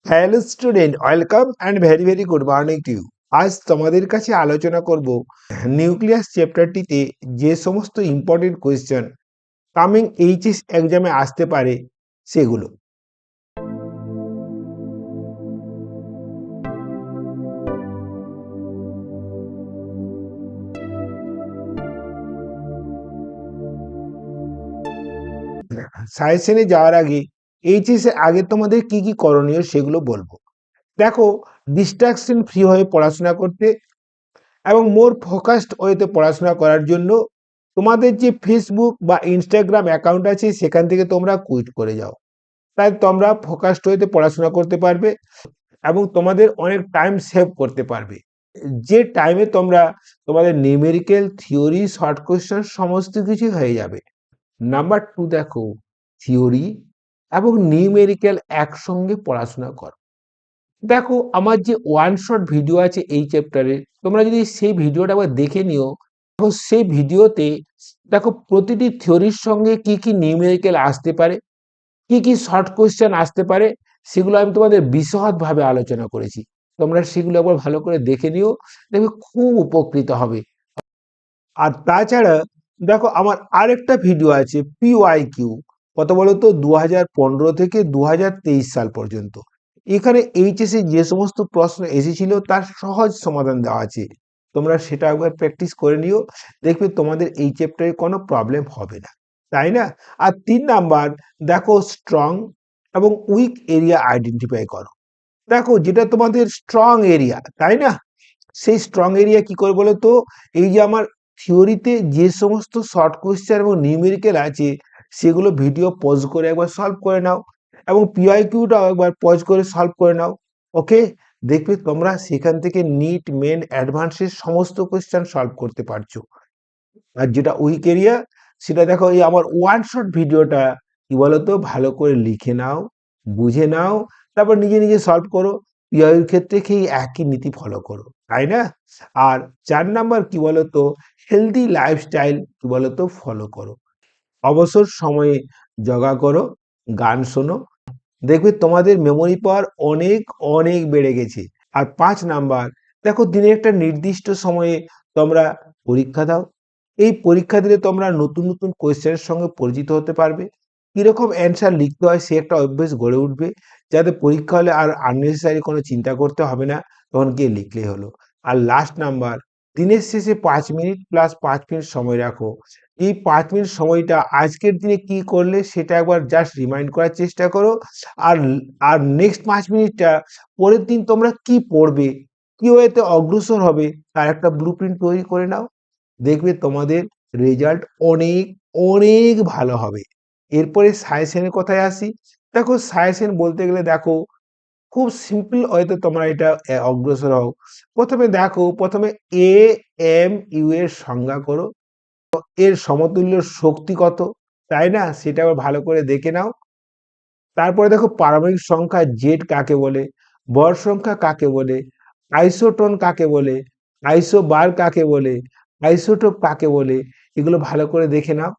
Hello student, welcome and very very good morning to you. আজ তোমাদের কাছে আলোচনা করব নিউক্লিয়াস চ্যাপ্টারটিতে যে সমস্ত ইম্পর্টেন্ট কোয়েশ্চেন কামিং এইচএস এক্সামে আসতে পারে সেগুলো। সাজেশনে যাওয়ার আগে এইচএস এর আগে তোমাদের কি কি করণীয় সেগুলো বলবো। দেখো, ডিস্ট্রাকশন ফ্রি হয়ে পড়াশোনা করতে এবং মোর ফোকাসড ওয়েতে পড়াশোনা করার জন্য তোমাদের যে ফেসবুক বা ইনস্টাগ্রাম অ্যাকাউন্ট আছে সেখান থেকে তোমরা কুইট করে যাও। তাই তোমরা ফোকাসড ওয়েতে পড়াশোনা করতে পারবে এবং তোমাদের অনেক টাইম সেভ করতে পারবে। যে টাইমে তোমরা তোমাদের নিউমেরিক্যাল থিওরি শর্ট কোয়েশ্চেন সমস্ত কিছু হয়ে যাবে। নাম্বার 2, দেখো, থিওরি এবং নিউমেরিক্যাল একসঙ্গে পড়াশোনা করো। দেখো, আমার যে ওয়ান শট ভিডিও আছে এই চ্যাপ্টারে, তোমরা যদি সেই ভিডিওটা আবার দেখে নিও, দেখো সেই ভিডিওতে দেখো প্রতিটি থিওরির সঙ্গে কি কি নিউমেরিক্যাল আসতে পারে, কি কি শর্ট কোয়েশ্চেন আসতে পারে, সেগুলো আমি তোমাদের বিশদভাবে আলোচনা করেছি। তোমরা সেগুলো একবার ভালো করে দেখে নিও, দেখবে খুব উপকৃত হবে। আর তাছাড়া দেখো, আমার আরেকটা ভিডিও আছে PYQ, কত বলো তো, 2015 থেকে 2023 সাল পর্যন্ত। এখানে এইচএসে যে সমস্ত প্রশ্ন এসেছিল তার সহজ সমাধান দেওয়া আছে। তোমরা সেটা একবার প্র্যাকটিস করে নিও, দেখবে তোমাদের এই চ্যাপ্টারে কোনো প্রবলেম হবে না, তাই না? আর 3 নাম্বার, দেখো, স্ট্রং এবং উইক এরিয়া আইডেন্টিফাই করো। দেখো, যেটা তোমাদের স্ট্রং এরিয়া, তাই না, সেই স্ট্রং এরিয়া কি করে বলো তো? এই যে আমার থিওরিতে যে সমস্ত শর্ট কোয়েশ্চেন এবং নিউমেরিক্যাল আছে সেগুলো ভিডিও পজ করে একবার সলভ করে নাও এবং পিআইকিউটাও একবার পজ করে সলভ করে নাও। ওকে, দেখবে তোমরা সেখান থেকে নিট মেন অ্যাডভান্সের সমস্ত কোয়েশ্চেন সলভ করতে পারছো। আর যেটা উইক এরিয়া, সেটা দেখো এই আমার ওয়ান শট ভিডিওটা কি বলতো, ভালো করে লিখে নাও, বুঝে নাও, তারপর নিজে নিজে সলভ করো। পিআইর ক্ষেত্রে কি একই নীতি ফলো করো, তাই না? আর 4 নাম্বার কি বলতো, হেলদি লাইফস্টাইল কি বলতো ফলো করো। অবসর সময়ে যোগা করো, গান শোনো, দেখবে তোমাদের মেমোরি পাওয়ার অনেক অনেক বেড়ে গেছে। আর 5 নাম্বার, দেখো দিনের একটা নির্দিষ্ট সময়ে তোমরা পরীক্ষা দাও। এই পরীক্ষা দিলে তোমরা নতুন নতুন কোয়েশ্চেনের সঙ্গে পরিচিত হতে পারবে, কিরকম অ্যান্সার লিখতে হয় সে একটা অভ্যেস গড়ে উঠবে, যাতে পরীক্ষা হলে আর আননেসেসারি কোনো চিন্তা করতে হবে না, তখন গিয়ে লিখলেই হলো। আর লাস্ট নাম্বার, দিনের শেষে 5 মিনিট প্লাস 5 মিনিট সময় রাখো। এই 5 মিনিট সময়টা আজকের দিনে কি করলে সেটা একবার জাস্ট রিমাইন্ড করার চেষ্টা করো। আর আর নেক্সট 5 মিনিটটা পরের দিন তোমরা কি পড়বে, কি ওয়েতে অগ্রসর হবে, তার একটা ব্লুপ্রিন্ট তৈরি করে নাও। দেখবে তোমাদের রেজাল্ট অনেক অনেক ভালো হবে। এরপরে সাজেশনের কথায় আসি। দেখো, সাজেশন বলতে গেলে দেখো খুব সিম্পল ওয়েতে তোমরা এটা অগ্রসর হও। প্রথমে এ এম ইউ এর সংজ্ঞা করো, এর সমতুল্য শক্তি কত, তাই না, সেটা আবার ভালো করে দেখে নাও। তারপরে দেখো, পারমাণবিক সংখ্যা জেড কাকে বলে, ভর সংখ্যা কাকে বলে, আইসোটোন কাকে বলে, আইসোবার কাকে বলে, আইসোটোপ কাকে বলে, এগুলো ভালো করে দেখে নাও।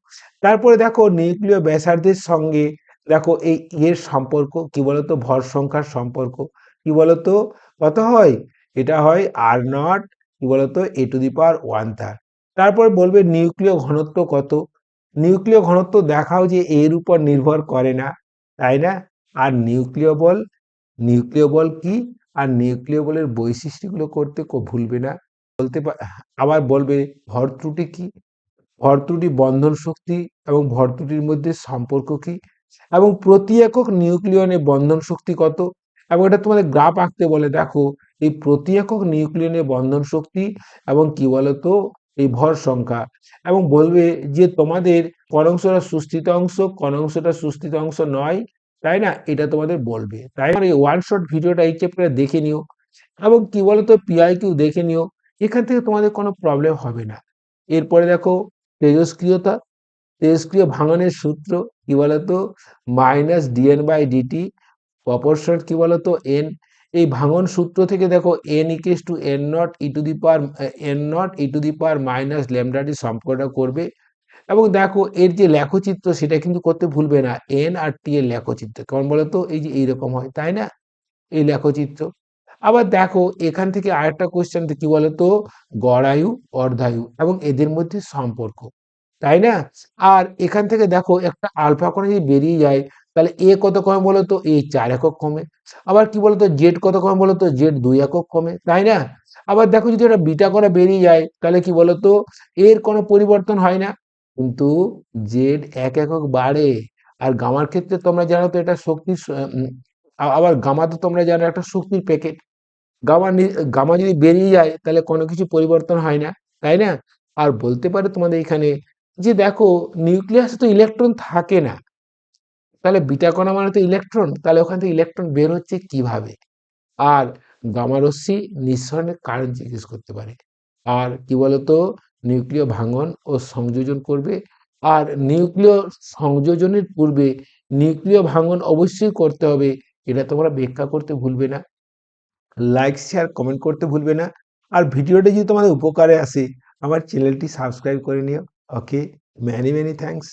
তারপরে দেখো, নিউক্লিয় ব্যাসার্ধের সঙ্গে দেখো এই এর সম্পর্ক কি বলতো, ভর সংখ্যার সম্পর্ক কি বলতো, কত হয়, এটা হয় R0 কি বলতো A⁴ তারপর বলবে নিউক্লিয় ঘনত্ব কত। নিউক্লিয় ঘনত্ব দেখাও যে এর উপর নির্ভর করে না, তাই না? আর নিউক্লিয় বল কি, আর নিউক্লিয় বলের বৈশিষ্ট্যগুলো করতে ভুলবে না। আবার বলবে ভর ত্রুটি কি, ভর ত্রুটি বন্ধন শক্তি এবং ভর ত্রুটির মধ্যে সম্পর্ক কি, এবং প্রতি একক নিউক্লিয়নে বন্ধন শক্তি কত, এবং এটা তোমাদের গ্রাফ আঁকতে বলে। দেখো, এই প্রতি একক নিউক্লিয়নে বন্ধন শক্তি এবং কি বলতো এই ভর সংখ্যা, এবং বলবে যে তোমাদের কোন অংশটা সুস্থিত অংশ, কোন অংশটা সুস্থিত অংশ নয়, তাই না, এটা তোমাদের বলবে। তাই এই ওয়ান শট ভিডিওটা এই চ্যাপ্টারে দেখে নিও এবং কি বলতো পিআইকিউ দেখে নিও, এখান থেকে তোমাদের কোনো প্রবলেম হবে না। এরপরে দেখো, তেজস্ক্রিয়তা, তেজস্ক্রিয় ভাঙনের সূত্র কি বলতো, -dN/dt প্রপোর্শন কি বলতো n। এই ভাঙন সূত্র থেকে দেখো n=n0 e⁻ সম্পর্কটা করবে। এবং দেখো এর যে লেখচিত্র সেটা কিন্তু করতে ভুলবে না, n আর t এর লেখচিত্র কেমন বলতো, এই যে এইরকম হয়, তাই না? এই লেখচিত্র। আবার দেখো এখান থেকে আরেকটা কোয়েশ্চেন কি বলতো, গড়ায়ু অর্ধায়ু এবং এদের মধ্যে সম্পর্ক, তাই না? আর এখান থেকে দেখো একটা আলফা কণা যদি বেরিয়ে যায় তাহলে এ কত কমে বলতো, এ 4 একক কমে। আবার কি বলতো, জেড কত কমে বলতো, জেড 2 একক কমে, তাই না? আবার দেখো যদি একটা বিটা কণা বেরিয়ে যায় তাহলে কি বলতো, এর কোনো পরিবর্তন হয় না, কিন্তু জেড 1 একক বাড়ে। আর গামার ক্ষেত্রে তোমরা জানো তো এটা শক্তির আবার গামা তো তোমরা জানো একটা শক্তির প্যাকেট। গামা যদি বেরিয়ে যায় তাহলে কোনো কিছু পরিবর্তন হয় না, তাই না? আর বলতে পারে তোমাদের এখানে যে দেখো নিউক্লিয়াসে তো ইলেকট্রন থাকে না, তাহলে বিটা কণা মানে তো ইলেকট্রন, তাহলে ওখান থেকে ইলেকট্রন বের হচ্ছে কিভাবে? আর গামা রশ্মি নিঃসরণের কারণ জিজ্ঞেস করতে পারে। আর কি বলতো, নিউক্লিয় ভাঙন ও সংযোজন করবে। আর নিউক্লিয় সংযোজনের পূর্বে নিউক্লিয় ভাঙন অবশ্যই করতে হবে, এটা তোমরা ব্যাখ্যা করতে ভুলবে না। লাইক শেয়ার কমেন্ট করতে ভুলবে না। আর ভিডিওটা যদি তোমাদের উপকারে আসে আমার চ্যানেলটি সাবস্ক্রাইব করে নিও। ওকে, মেনি মেনি থ্যাঙ্কস।